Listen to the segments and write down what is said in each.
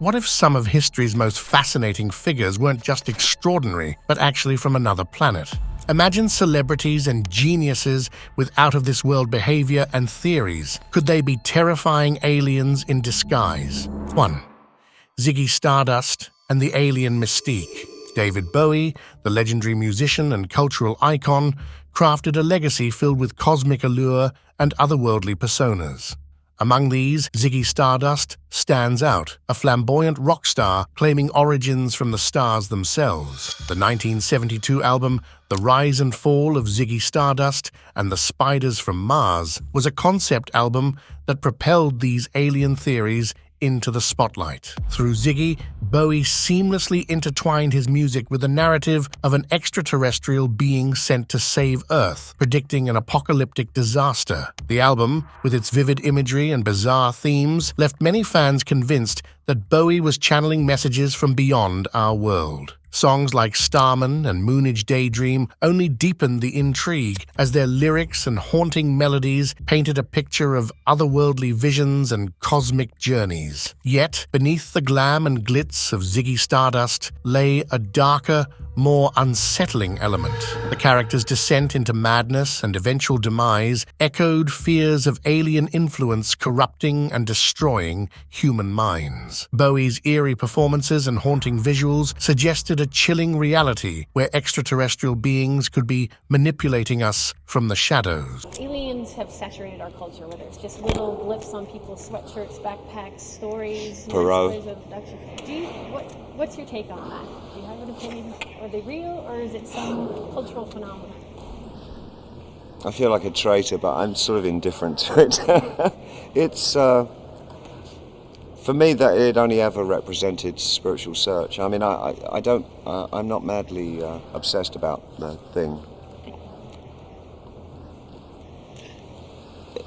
What if some of history's most fascinating figures weren't just extraordinary, but actually from another planet? Imagine celebrities and geniuses with out-of-this-world behavior and theories. Could they be terrifying aliens in disguise? 1. Ziggy Stardust and the alien mystique. David Bowie, the legendary musician and cultural icon, crafted a legacy filled with cosmic allure and otherworldly personas. Among these, Ziggy Stardust stands out, a flamboyant rock star claiming origins from the stars themselves. The 1972 album The Rise and Fall of Ziggy Stardust and the Spiders from Mars was a concept album that propelled these alien theories into the spotlight. Through Ziggy, Bowie seamlessly intertwined his music with the narrative of an extraterrestrial being sent to save Earth, predicting an apocalyptic disaster. The album, with its vivid imagery and bizarre themes, left many fans convinced that Bowie was channeling messages from beyond our world. Songs like Starman and Moonage Daydream only deepened the intrigue as their lyrics and haunting melodies painted a picture of otherworldly visions and cosmic journeys. Yet, beneath the glam and glitz of Ziggy Stardust lay a darker, more unsettling element. The character's descent into madness and eventual demise echoed fears of alien influence corrupting and destroying human minds. Bowie's eerie performances and haunting visuals suggested a chilling reality where extraterrestrial beings could be manipulating us from the shadows. Aliens have saturated our culture, whether it's just little blips on people's sweatshirts, backpacks, stories, stories of abduction. What's your take on that? Do you have an opinion? Are they real, or is it some cultural phenomenon? I feel like a traitor, but I'm sort of indifferent to it. It's for me that it only ever represented spiritual search. I mean, I'm not madly obsessed about the thing.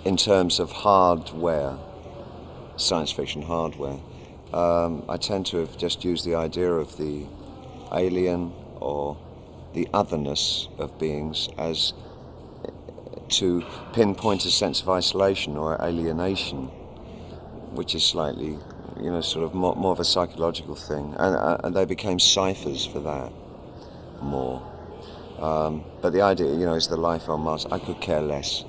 In terms of hardware, science fiction hardware, I tend to have just used the idea of the alien or the otherness of beings as to pinpoint a sense of isolation or alienation, which is slightly, sort of more of a psychological thing. And they became ciphers for that more. But the idea, is the life on Mars. I could care less.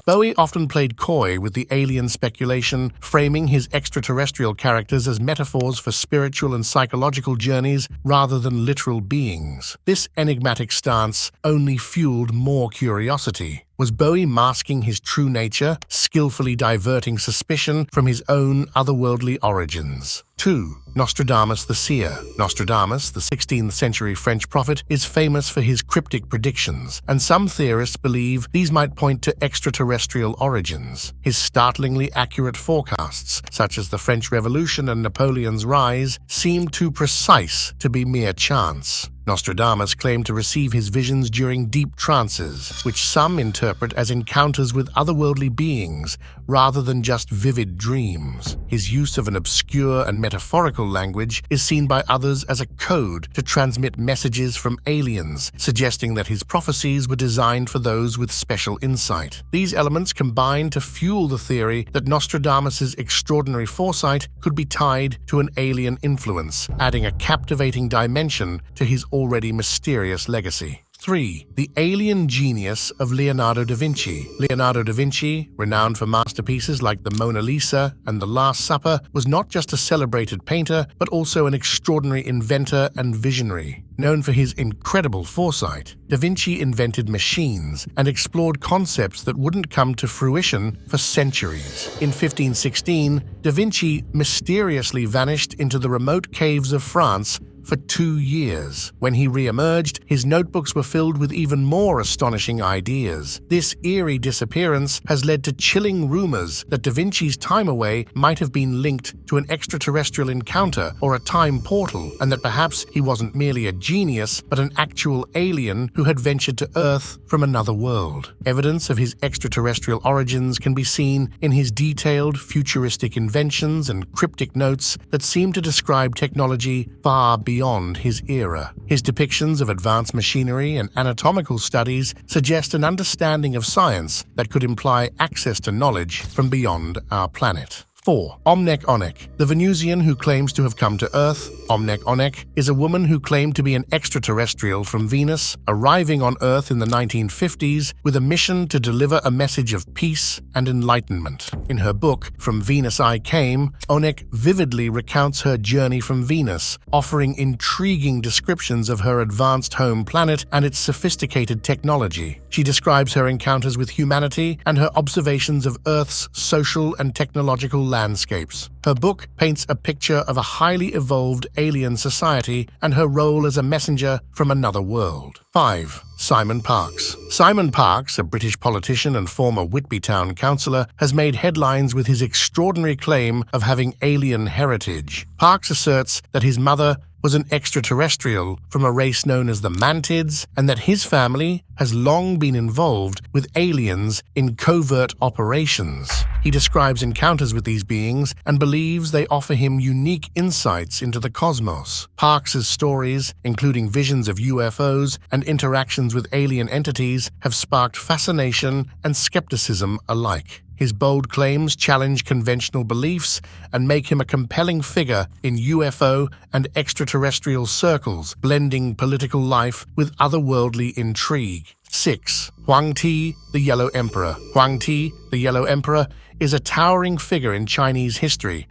Bowie often played coy with the alien speculation, framing his extraterrestrial characters as metaphors for spiritual and psychological journeys rather than literal beings. This enigmatic stance only fueled more curiosity. Was Bowie masking his true nature, skillfully diverting suspicion from his own otherworldly origins? 2. Nostradamus the Seer. Nostradamus, the 16th century French prophet, is famous for his cryptic predictions, and some theorists believe these might point to extraterrestrial origins. His startlingly accurate forecasts, such as the French Revolution and Napoleon's rise, seem too precise to be mere chance. Nostradamus claimed to receive his visions during deep trances, which some interpret as encounters with otherworldly beings rather than just vivid dreams. His use of an obscure and metaphorical language is seen by others as a code to transmit messages from aliens, suggesting that his prophecies were designed for those with special insight. These elements combine to fuel the theory that Nostradamus's extraordinary foresight could be tied to an alien influence, adding a captivating dimension to his already mysterious legacy. 3. The alien genius of Leonardo da Vinci. Leonardo da Vinci, renowned for masterpieces like the Mona Lisa and the Last Supper, was not just a celebrated painter, but also an extraordinary inventor and visionary. Known for his incredible foresight, Da Vinci invented machines and explored concepts that wouldn't come to fruition for centuries. In 1516, Da Vinci mysteriously vanished into the remote caves of France for 2 years. When he re-emerged, his notebooks were filled with even more astonishing ideas. This eerie disappearance has led to chilling rumors that Da Vinci's time away might have been linked to an extraterrestrial encounter or a time portal, and that perhaps he wasn't merely a genius, but an actual alien who had ventured to Earth from another world. Evidence of his extraterrestrial origins can be seen in his detailed, futuristic inventions and cryptic notes that seem to describe technology far beyond his era. His depictions of advanced machinery and anatomical studies suggest an understanding of science that could imply access to knowledge from beyond our planet. 4. Onic. The Venusian who claims to have come to Earth, Onic, is a woman who claimed to be an extraterrestrial from Venus, arriving on Earth in the 1950s with a mission to deliver a message of peace and enlightenment. In her book, From Venus I Came, Onic vividly recounts her journey from Venus, offering intriguing descriptions of her advanced home planet and its sophisticated technology. She describes her encounters with humanity and her observations of Earth's social and technological landscapes. Her book paints a picture of a highly evolved alien society and her role as a messenger from another world. 5. Simon Parkes. Simon Parkes, a British politician and former Whitby Town councillor, has made headlines with his extraordinary claim of having alien heritage. Parkes asserts that his mother was an extraterrestrial from a race known as the Mantids, and that his family has long been involved with aliens in covert operations. He describes encounters with these beings and believes they offer him unique insights into the cosmos. Parkes' stories, including visions of UFOs and interactions with alien entities, have sparked fascination and skepticism alike. His bold claims challenge conventional beliefs and make him a compelling figure in UFO and extraterrestrial circles, blending political life with otherworldly intrigue. 6. Huangti, the Yellow Emperor. Huangti, the Yellow Emperor, is a towering figure in Chinese history.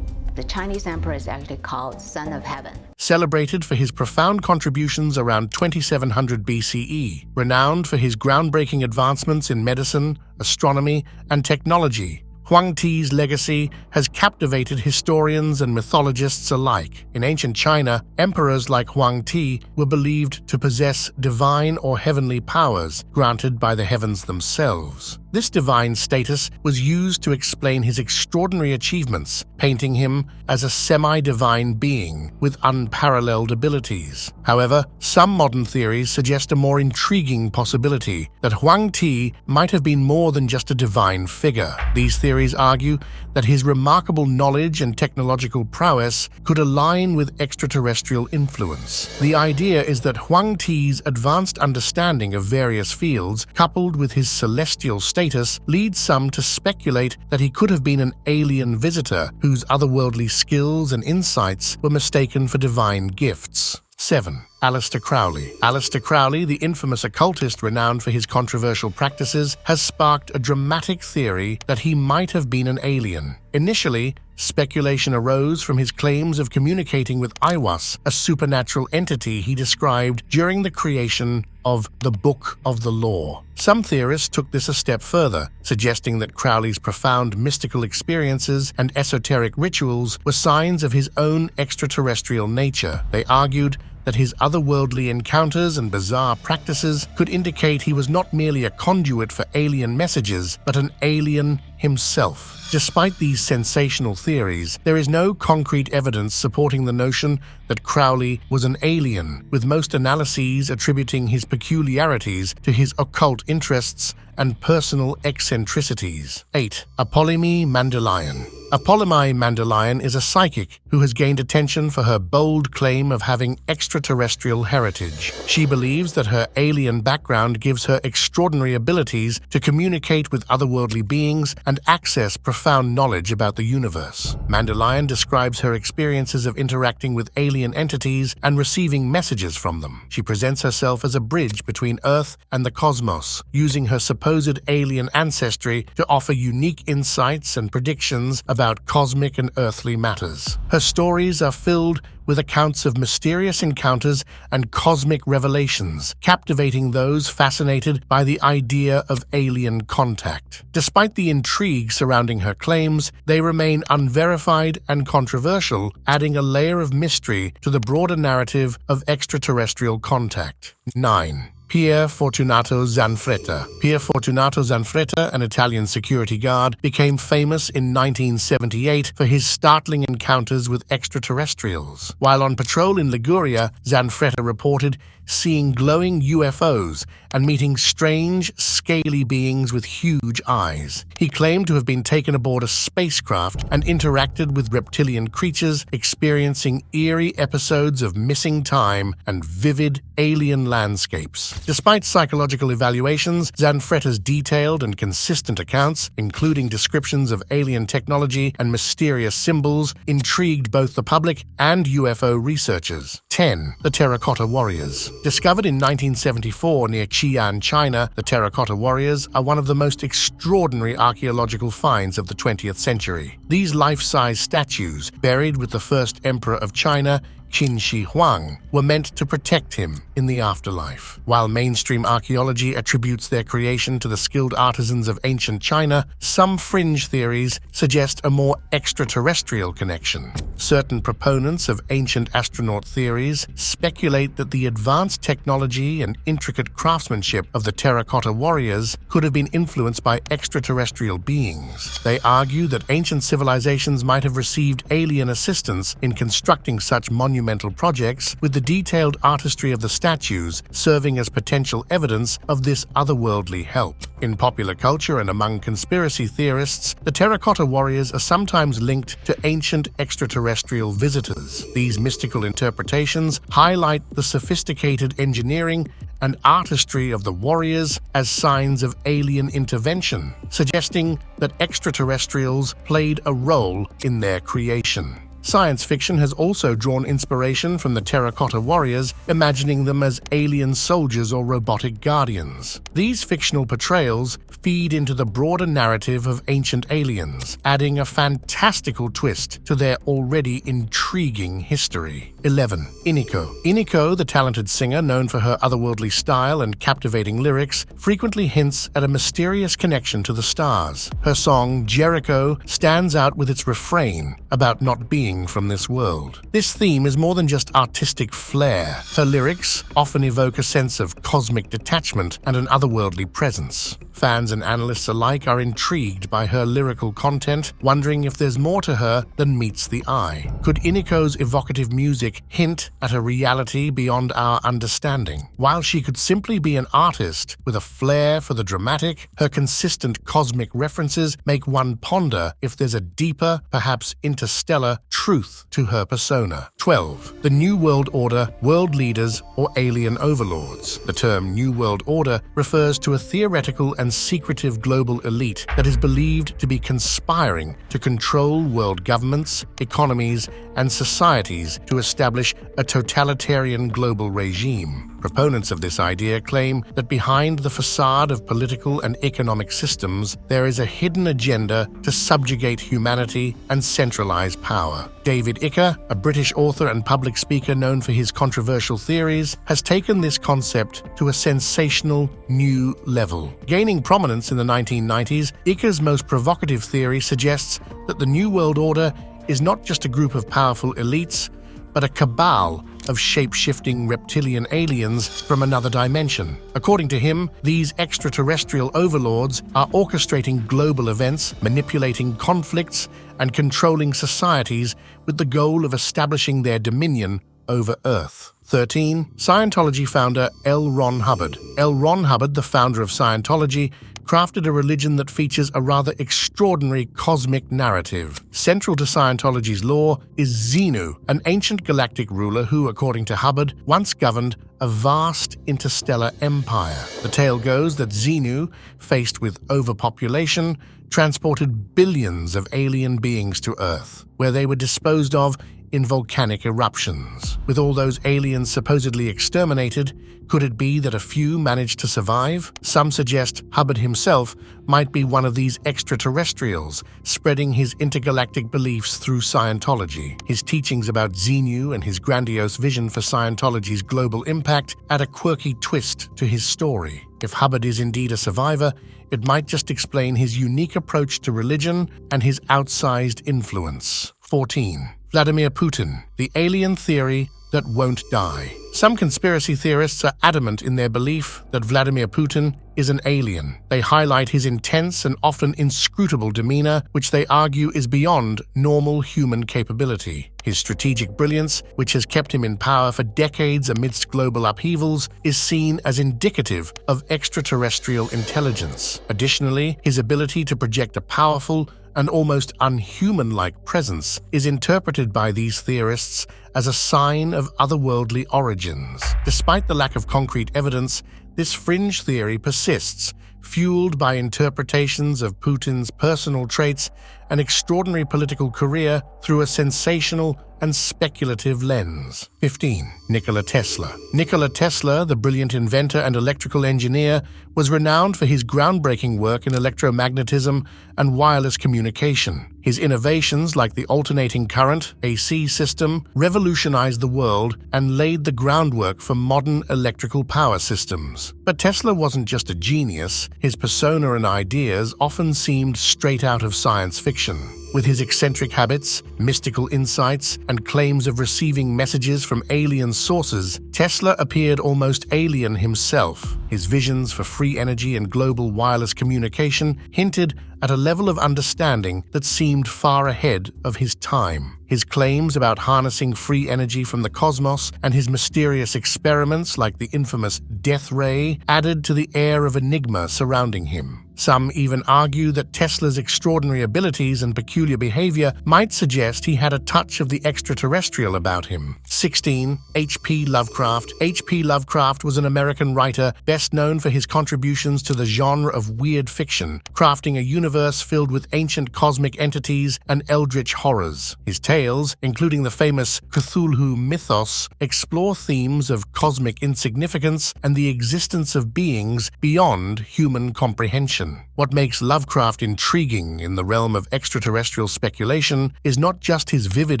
The Chinese emperor is actually called Son of Heaven. Celebrated for his profound contributions around 2700 BCE, renowned for his groundbreaking advancements in medicine, astronomy, and technology. Huangti's legacy has captivated historians and mythologists alike. In ancient China, emperors like Huangti were believed to possess divine or heavenly powers granted by the heavens themselves. This divine status was used to explain his extraordinary achievements, painting him as a semi-divine being with unparalleled abilities. However, some modern theories suggest a more intriguing possibility, that Huangti might have been more than just a divine figure. These theories argue that his remarkable knowledge and technological prowess could align with extraterrestrial influence. The idea is that Huangti's advanced understanding of various fields, coupled with his celestial status, leads some to speculate that he could have been an alien visitor whose otherworldly skills and insights were mistaken for divine gifts. 7. Aliser Crowley. Aliser Crowley, the infamous occultist renowned for his controversial practices, has sparked a dramatic theory that he might have been an alien. Initially, speculation arose from his claims of communicating with Aiwas, a supernatural entity he described during the creation of the Book of the Law. Some theorists took this a step further, suggesting that Crowley's profound mystical experiences and esoteric rituals were signs of his own extraterrestrial nature. They argued that his otherworldly encounters and bizarre practices could indicate he was not merely a conduit for alien messages, but an alien himself. Despite these sensational theories, there is no concrete evidence supporting the notion that Crowley was an alien, with most analyses attributing his peculiarities to his occult interests and personal eccentricities. 8. Apoy Mandalon. Apoy Mandalon is a psychic who has gained attention for her bold claim of having extraterrestrial heritage. She believes that her alien background gives her extraordinary abilities to communicate with otherworldly beings and access profound knowledge about the universe. Mandalon describes her experiences of interacting with alien entities and receiving messages from them. She presents herself as a bridge between Earth and the cosmos, using her supposed alien ancestry to offer unique insights and predictions about cosmic and earthly matters. Her stories are filled with accounts of mysterious encounters and cosmic revelations, captivating those fascinated by the idea of alien contact. Despite the intrigue surrounding her claims, they remain unverified and controversial, adding a layer of mystery to the broader narrative of extraterrestrial contact. 9. Pierre Fortunato Zanfretta. Pierre Fortunato Zanfretta, an Italian security guard, became famous in 1978 for his startling encounters with extraterrestrials. While on patrol in Liguria, Zanfretta reported seeing glowing UFOs and meeting strange, scaly beings with huge eyes. He claimed to have been taken aboard a spacecraft and interacted with reptilian creatures, experiencing eerie episodes of missing time and vivid Alien Landscapes. Despite psychological evaluations, Zanfretta's detailed and consistent accounts, including descriptions of alien technology and mysterious symbols, intrigued both the public and UFO researchers. 10. The Terracotta Warriors. Discovered in 1974 near Xi'an, China, the Terracotta Warriors are one of the most extraordinary archaeological finds of the 20th century. These life-size statues, buried with the first emperor of China, Qin Shi Huang, were meant to protect him in the afterlife. While mainstream archaeology attributes their creation to the skilled artisans of ancient China, some fringe theories suggest a more extraterrestrial connection. Certain proponents of ancient astronaut theories speculate that the advanced technology and intricate craftsmanship of the Terracotta Warriors could have been influenced by extraterrestrial beings. They argue that ancient civilizations might have received alien assistance in constructing such monumental projects, with the detailed artistry of the statues serving as potential evidence of this otherworldly help. In popular culture and among conspiracy theorists, the Terracotta Warriors are sometimes linked to ancient extraterrestrial visitors. These mystical interpretations highlight the sophisticated engineering and artistry of the warriors as signs of alien intervention, suggesting that extraterrestrials played a role in their creation. Science fiction has also drawn inspiration from the Terracotta Warriors, imagining them as alien soldiers or robotic guardians. These fictional portrayals feed into the broader narrative of ancient aliens, adding a fantastical twist to their already intriguing history. 11. Iniko. Iniko, the talented singer known for her otherworldly style and captivating lyrics, frequently hints at a mysterious connection to the stars. Her song, Jericho, stands out with its refrain about not being from this world. This theme is more than just artistic flair. Her lyrics often evoke a sense of cosmic detachment and an otherworldly presence. Fans and analysts alike are intrigued by her lyrical content, wondering if there's more to her than meets the eye. Could Iniko's evocative music hint at a reality beyond our understanding? While she could simply be an artist with a flair for the dramatic, her consistent cosmic references make one ponder if there's a deeper, perhaps interstellar, truth to her persona. 12. The New World Order, World Leaders, or Alien Overlords. The term New World Order refers to a theoretical and secretive global elite that is believed to be conspiring to control world governments, economies, and societies to establish a totalitarian global regime. Proponents of this idea claim that behind the facade of political and economic systems, there is a hidden agenda to subjugate humanity and centralize power. David Icke, a British author and public speaker known for his controversial theories, has taken this concept to a sensational new level. Gaining prominence in the 1990s, Icke's most provocative theory suggests that the New World Order is not just a group of powerful elites, but a cabal of shape-shifting reptilian aliens from another dimension. According to him, these extraterrestrial overlords are orchestrating global events, manipulating conflicts, and controlling societies with the goal of establishing their dominion over Earth. 13. Scientology founder L. Ron Hubbard. L. Ron Hubbard, the founder of Scientology, crafted a religion that features a rather extraordinary cosmic narrative. Central to Scientology's lore is Xenu, an ancient galactic ruler who, according to Hubbard, once governed a vast interstellar empire. The tale goes that Xenu, faced with overpopulation, transported billions of alien beings to Earth, where they were disposed of in volcanic eruptions. With all those aliens supposedly exterminated, could it be that a few managed to survive? Some suggest Hubbard himself might be one of these extraterrestrials, spreading his intergalactic beliefs through Scientology. His teachings about Xenu and his grandiose vision for Scientology's global impact add a quirky twist to his story. If Hubbard is indeed a survivor, it might just explain his unique approach to religion and his outsized influence. 14. Vladimir Putin, the alien theory that won't die. Some conspiracy theorists are adamant in their belief that Vladimir Putin is an alien. They highlight his intense and often inscrutable demeanor, which they argue is beyond normal human capability. His strategic brilliance, which has kept him in power for decades amidst global upheavals, is seen as indicative of extraterrestrial intelligence. Additionally, his ability to project a powerful, and almost unhuman-like presence is interpreted by these theorists as a sign of otherworldly origins. Despite the lack of concrete evidence, this fringe theory persists, fueled by interpretations of Putin's personal traits and extraordinary political career through a sensational and speculative lens. 15. Nikola Tesla. Nikola Tesla, the brilliant inventor and electrical engineer, was renowned for his groundbreaking work in electromagnetism and wireless communication. His innovations, like the alternating current (AC) system, revolutionized the world and laid the groundwork for modern electrical power systems. But Tesla wasn't just a genius. His persona and ideas often seemed straight out of science fiction. With his eccentric habits, mystical insights, and claims of receiving messages from alien sources, Tesla appeared almost alien himself. His visions for free energy and global wireless communication hinted at a level of understanding that seemed far ahead of his time. His claims about harnessing free energy from the cosmos and his mysterious experiments like the infamous death ray added to the air of enigma surrounding him. Some even argue that Tesla's extraordinary abilities and peculiar behavior might suggest he had a touch of the extraterrestrial about him. 16. H.P. Lovecraft. H.P. Lovecraft was an American writer best known for his contributions to the genre of weird fiction, crafting a universe filled with ancient cosmic entities and eldritch horrors. His tales, including the famous Cthulhu mythos, explore themes of cosmic insignificance and the existence of beings beyond human comprehension. What makes Lovecraft intriguing in the realm of extraterrestrial speculation is not just his vivid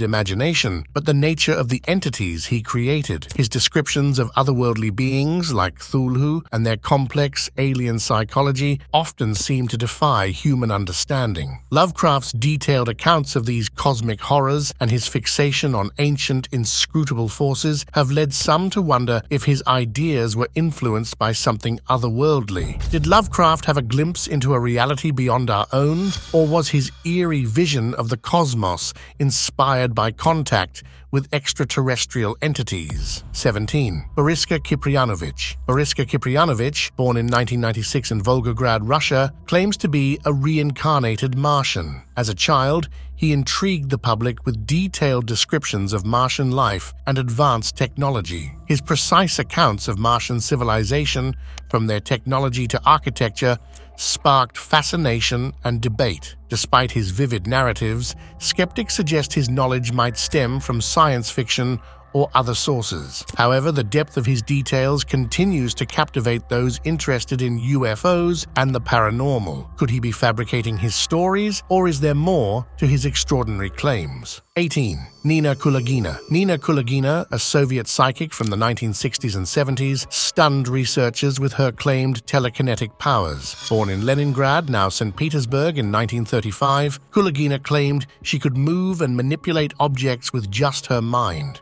imagination, but the nature of the entities he created. His descriptions of otherworldly beings like Cthulhu and their complex alien psychology often seem to defy human understanding. Lovecraft's detailed accounts of these cosmic horrors and his fixation on ancient, inscrutable forces have led some to wonder if his ideas were influenced by something otherworldly. Did Lovecraft have a glimpse into a reality beyond our own, or was his eerie vision of the cosmos inspired by contact with extraterrestrial entities? 17. Boriska Kipriyanovich. Boriska Kipriyanovich, born in 1996 in Volgograd, Russia, claims to be a reincarnated Martian. As a child, he intrigued the public with detailed descriptions of Martian life and advanced technology. His precise accounts of Martian civilization, from their technology to architecture, sparked fascination and debate. Despite his vivid narratives, skeptics suggest his knowledge might stem from science fiction or other sources. However, the depth of his details continues to captivate those interested in UFOs and the paranormal. Could he be fabricating his stories, or is there more to his extraordinary claims? 18. Nina Kulagina. Nina Kulagina, a Soviet psychic from the 1960s and 70s, stunned researchers with her claimed telekinetic powers. Born in Leningrad, now St. Petersburg, in 1935, Kulagina claimed she could move and manipulate objects with just her mind,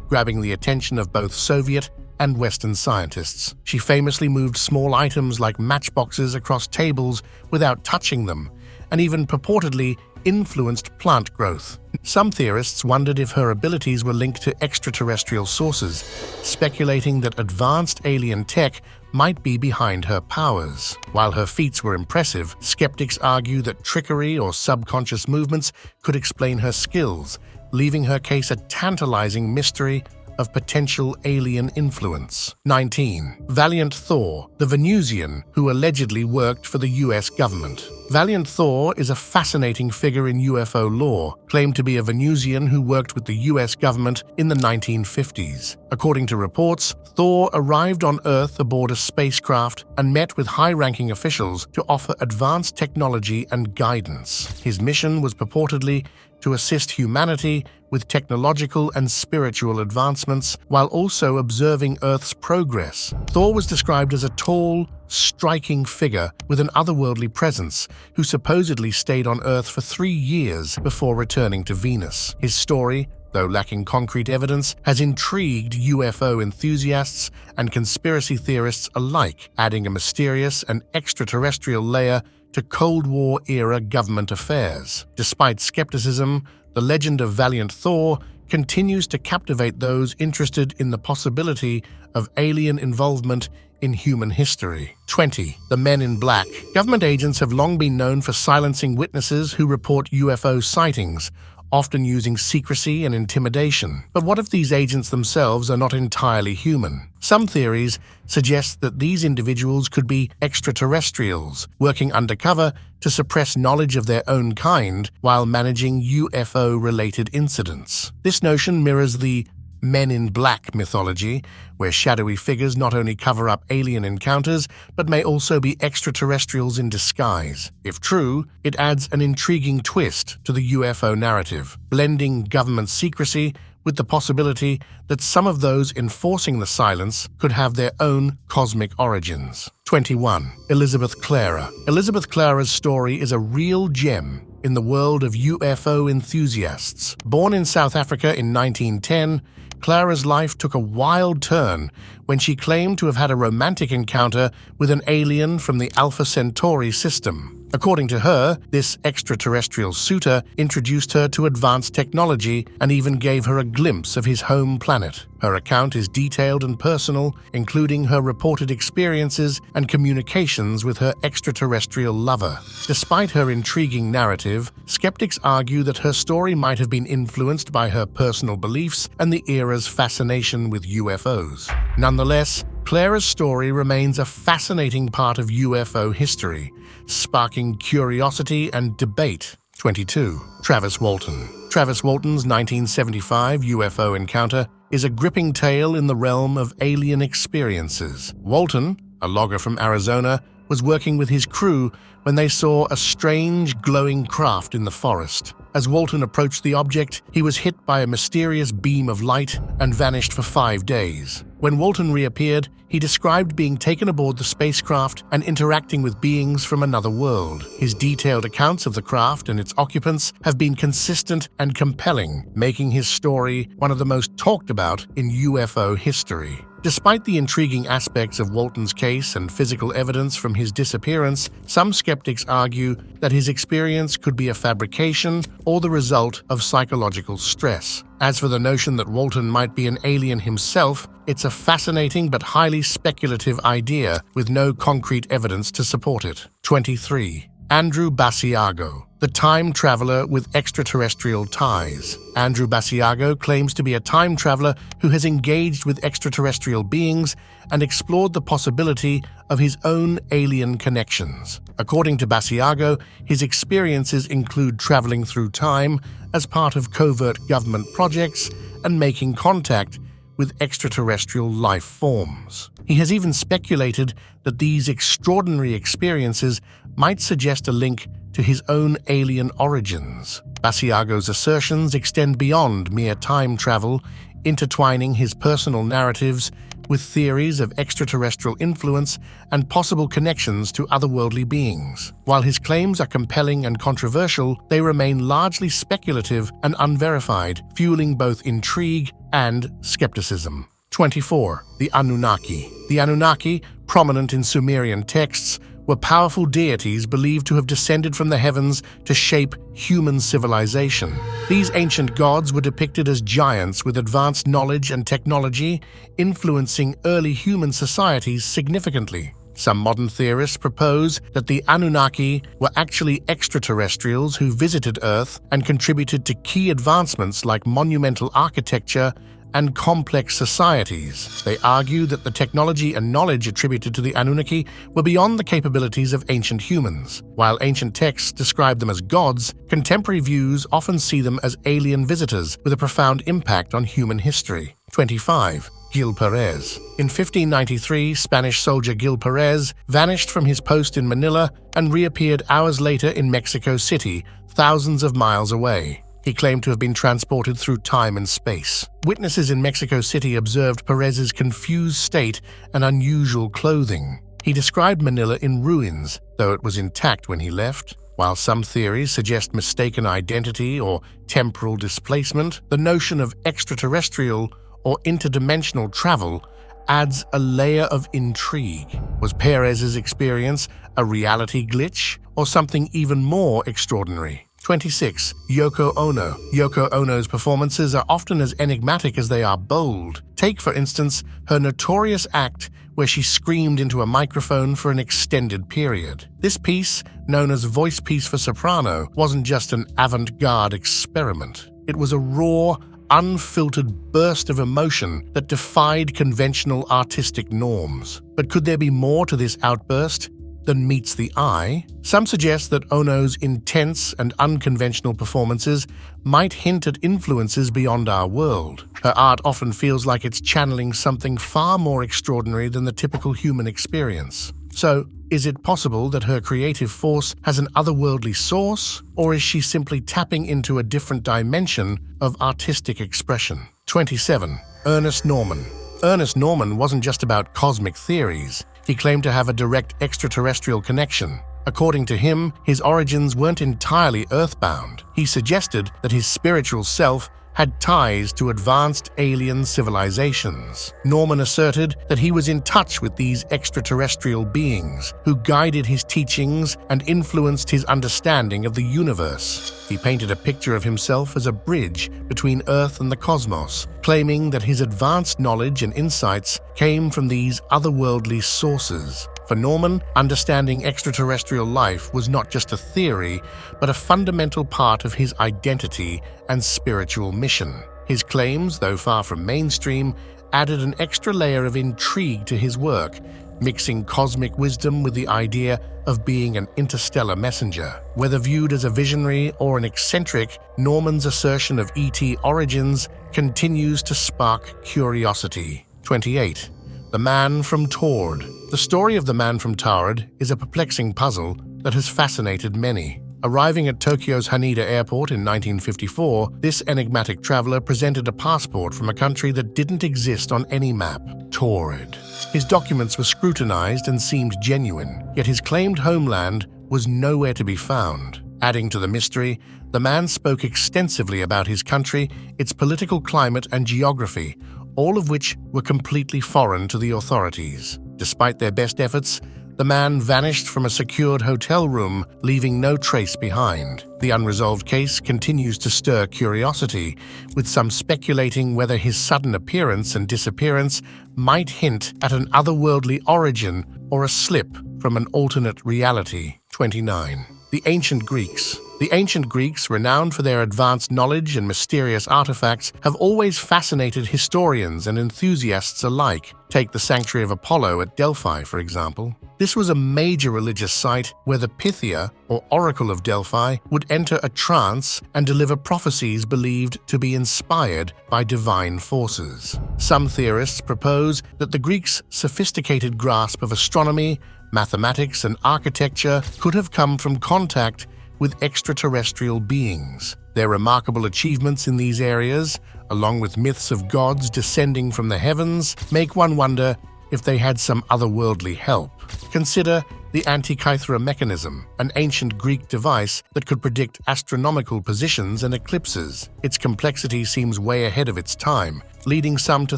grabbing the attention of both Soviet and Western scientists. She famously moved small items like matchboxes across tables without touching them, and even purportedly influenced plant growth. Some theorists wondered if her abilities were linked to extraterrestrial sources, speculating that advanced alien tech might be behind her powers. While her feats were impressive, skeptics argue that trickery or subconscious movements could explain her skills, leaving her case a tantalizing mystery of potential alien influence. 19. Valiant Thor, the Venusian who allegedly worked for the US government. Valiant Thor is a fascinating figure in UFO lore, claimed to be a Venusian who worked with the US government in the 1950s. According to reports, Thor arrived on Earth aboard a spacecraft and met with high-ranking officials to offer advanced technology and guidance. His mission was purportedly to assist humanity with technological and spiritual advancements while also observing Earth's progress. Thor was described as a tall, striking figure with an otherworldly presence who supposedly stayed on Earth for 3 years before returning to Venus. His story, though lacking concrete evidence, has intrigued UFO enthusiasts and conspiracy theorists alike, adding a mysterious and extraterrestrial layer to Cold War-era government affairs. Despite skepticism, the legend of Valiant Thor continues to captivate those interested in the possibility of alien involvement in human history. 20. The Men in Black. Government agents have long been known for silencing witnesses who report UFO sightings, often using secrecy and intimidation. But what if these agents themselves are not entirely human? Some theories suggest that these individuals could be extraterrestrials, working undercover to suppress knowledge of their own kind while managing UFO-related incidents. This notion mirrors the Men in Black mythology, where shadowy figures not only cover up alien encounters, but may also be extraterrestrials in disguise. If true, it adds an intriguing twist to the UFO narrative, blending government secrecy with the possibility that some of those enforcing the silence could have their own cosmic origins. 21. Elizabeth Clara. Elizabeth Clara's story is a real gem in the world of UFO enthusiasts. Born in South Africa in 1910, Clara's life took a wild turn when she claimed to have had a romantic encounter with an alien from the Alpha Centauri system. According to her, this extraterrestrial suitor introduced her to advanced technology and even gave her a glimpse of his home planet. Her account is detailed and personal, including her reported experiences and communications with her extraterrestrial lover. Despite her intriguing narrative, skeptics argue that her story might have been influenced by her personal beliefs and the era's fascination with UFOs. Nonetheless, Clara's story remains a fascinating part of UFO history, sparking curiosity and debate. 22. Travis Walton. Travis Walton's 1975 UFO encounter is a gripping tale in the realm of alien experiences. Walton, a logger from Arizona, was working with his crew when they saw a strange, glowing craft in the forest. As Walton approached the object, he was hit by a mysterious beam of light and vanished for 5 days. When Walton reappeared, he described being taken aboard the spacecraft and interacting with beings from another world. His detailed accounts of the craft and its occupants have been consistent and compelling, making his story one of the most talked about in UFO history. Despite the intriguing aspects of Walton's case and physical evidence from his disappearance, some skeptics argue that his experience could be a fabrication or the result of psychological stress. As for the notion that Walton might be an alien himself, it's a fascinating but highly speculative idea with no concrete evidence to support it. 23. Andrew Basiago, the time traveler with extraterrestrial ties. Andrew Basiago claims to be a time traveler who has engaged with extraterrestrial beings and explored the possibility of his own alien connections. According to Basiago, his experiences include traveling through time as part of covert government projects and making contact with extraterrestrial life forms. He has even speculated that these extraordinary experiences might suggest a link to his own alien origins. Basiago's assertions extend beyond mere time travel, intertwining his personal narratives with theories of extraterrestrial influence and possible connections to otherworldly beings. While his claims are compelling and controversial, they remain largely speculative and unverified, fueling both intrigue and skepticism. 24. The Anunnaki. The Anunnaki, prominent in Sumerian texts, were powerful deities believed to have descended from the heavens to shape human civilization. These ancient gods were depicted as giants with advanced knowledge and technology, influencing early human societies significantly. Some modern theorists propose that the Anunnaki were actually extraterrestrials who visited Earth and contributed to key advancements like monumental architecture and complex societies. They argue that the technology and knowledge attributed to the Anunnaki were beyond the capabilities of ancient humans. While ancient texts describe them as gods, contemporary views often see them as alien visitors with a profound impact on human history. 25. Gil Perez. In 1593, Spanish soldier Gil Perez vanished from his post in Manila and reappeared hours later in Mexico City, thousands of miles away. He claimed to have been transported through time and space. Witnesses in Mexico City observed Perez's confused state and unusual clothing. He described Manila in ruins, though it was intact when he left. While some theories suggest mistaken identity or temporal displacement, the notion of extraterrestrial or interdimensional travel adds a layer of intrigue. Was Perez's experience a reality glitch or something even more extraordinary? 26. Yoko Ono. Yoko Ono's performances are often as enigmatic as they are bold. Take, for instance, her notorious act where she screamed into a microphone for an extended period. This piece, known as Voice Piece for Soprano, wasn't just an avant-garde experiment. It was a raw, unfiltered burst of emotion that defied conventional artistic norms. But could there be more to this outburst than meets the eye? Some suggest that Ono's intense and unconventional performances might hint at influences beyond our world. Her art often feels like it's channeling something far more extraordinary than the typical human experience. So, is it possible that her creative force has an otherworldly source, or is she simply tapping into a different dimension of artistic expression? 27. Ernest Norman. Ernest Norman wasn't just about cosmic theories. He claimed to have a direct extraterrestrial connection. According to him, his origins weren't entirely earthbound. He suggested that his spiritual self had ties to advanced alien civilizations. Norman asserted that he was in touch with these extraterrestrial beings who guided his teachings and influenced his understanding of the universe. He painted a picture of himself as a bridge between Earth and the cosmos, claiming that his advanced knowledge and insights came from these otherworldly sources. For Norman, understanding extraterrestrial life was not just a theory, but a fundamental part of his identity and spiritual mission. His claims, though far from mainstream, added an extra layer of intrigue to his work, mixing cosmic wisdom with the idea of being an interstellar messenger. Whether viewed as a visionary or an eccentric, Norman's assertion of ET origins continues to spark curiosity. 28. The Man from Tord. The story of the Man from Tord is a perplexing puzzle that has fascinated many. Arriving at Tokyo's Haneda Airport in 1954, this enigmatic traveler presented a passport from a country that didn't exist on any map, Tord. His documents were scrutinized and seemed genuine, yet his claimed homeland was nowhere to be found. Adding to the mystery, the man spoke extensively about his country, its political climate and geography, all of which were completely foreign to the authorities. Despite their best efforts, the man vanished from a secured hotel room, leaving no trace behind. The unresolved case continues to stir curiosity, with some speculating whether his sudden appearance and disappearance might hint at an otherworldly origin or a slip from an alternate reality. 29. The Ancient Greeks. The ancient Greeks, renowned for their advanced knowledge and mysterious artifacts, have always fascinated historians and enthusiasts alike. Take the Sanctuary of Apollo at Delphi, for example. This was a major religious site where the Pythia, or Oracle of Delphi, would enter a trance and deliver prophecies believed to be inspired by divine forces. Some theorists propose that the Greeks' sophisticated grasp of astronomy, mathematics, and architecture could have come from contact with extraterrestrial beings. Their remarkable achievements in these areas, along with myths of gods descending from the heavens, make one wonder if they had some otherworldly help. Consider the Antikythera mechanism, an ancient Greek device that could predict astronomical positions and eclipses. Its complexity seems way ahead of its time, leading some to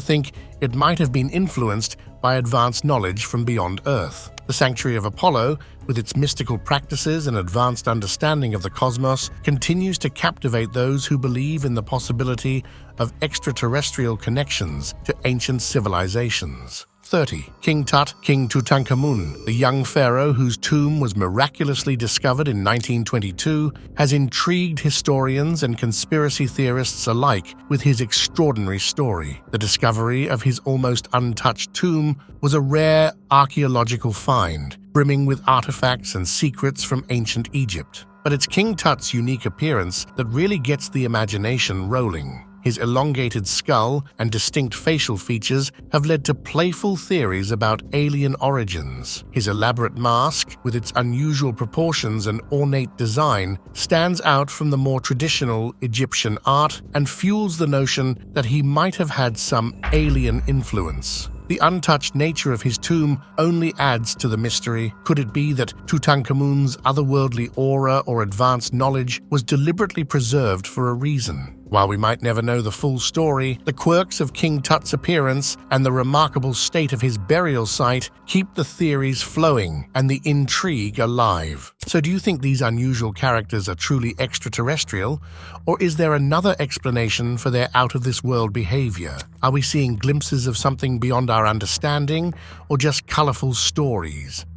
think it might have been influenced by advanced knowledge from beyond Earth. The Sanctuary of Apollo, with its mystical practices and advanced understanding of the cosmos, continues to captivate those who believe in the possibility of extraterrestrial connections to ancient civilizations. 30. King Tut, King Tutankhamun, the young pharaoh whose tomb was miraculously discovered in 1922, has intrigued historians and conspiracy theorists alike with his extraordinary story. The discovery of his almost untouched tomb was a rare archaeological find, brimming with artifacts and secrets from ancient Egypt. But it's King Tut's unique appearance that really gets the imagination rolling. His elongated skull and distinct facial features have led to playful theories about alien origins. His elaborate mask, with its unusual proportions and ornate design, stands out from the more traditional Egyptian art and fuels the notion that he might have had some alien influence. The untouched nature of his tomb only adds to the mystery. Could it be that Tutankhamun's otherworldly aura or advanced knowledge was deliberately preserved for a reason? While we might never know the full story, the quirks of King Tut's appearance and the remarkable state of his burial site keep the theories flowing and the intrigue alive. So do you think these unusual characters are truly extraterrestrial, or is there another explanation for their out-of-this-world behavior? Are we seeing glimpses of something beyond our understanding, or just colorful stories?